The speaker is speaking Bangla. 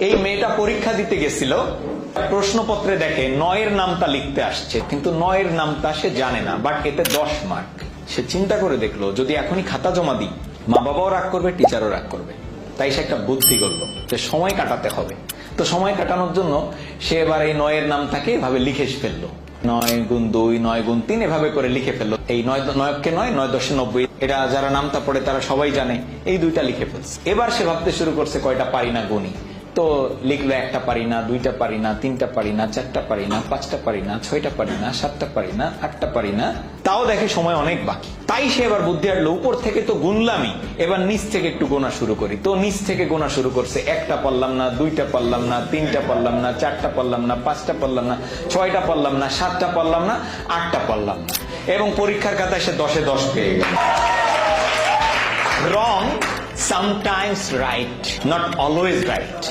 এই মেয়েটা পরীক্ষা দিতে গেছিল, প্রশ্নপত্রে দেখে 9 এর নামটা লিখতে আসছে, কিন্তু 9 এর নামটা সে জানে না, বাট এতে 10 মার্ক। সে চিন্তা করে দেখলো যদি এখনই খাতা জমা দিই, মা বাবাও রাগ করবে, টিচারও রাগ করবে। তাই সে একটা বুদ্ধি করলো যে সময় কাটাতে হবে। তো সময় কাটানোর জন্য সে এবার এই 9 এর নামটাকে এভাবে লিখে ফেললো, 9 গুণ 2, 9 গুণ 3 এভাবে করে লিখে ফেললো। এই 9কে 9, 9 10 90, এটা যারা নামটা পড়ে তারা সবাই জানে। এই দুইটা লিখে ফেলছে। এবার সে ভাবতে শুরু করছে কয়টা পারি না গুনি। তো লিখলো 1টা পারি না, 2টা পারি না, 3টা পারি না, 4টা পারি না, 5টা পারি না, 6টা পারি না, 7টা পারি না, 8টা পারি না। তাও দেখে সময় অনেক বাকি। তাই সে এবার বুদ্ধি আটলো, উপর থেকে তো গুনলামই, এবার নিচ থেকে একটু গোনা শুরু করি। তো নিচ থেকে গোনা শুরু করছে। 1টা পারলাম না, 2টা পারলাম না, 3টা পারলাম না, 4টা পারলাম না, 5টা পারলাম না, 6টা পারলাম না, 7টা পারলাম না, 8টা পারলাম না। এবং পরীক্ষার খাতায় সে 10-এ 10 পেয়ে গেল। Wrong, sometimes right, not always right.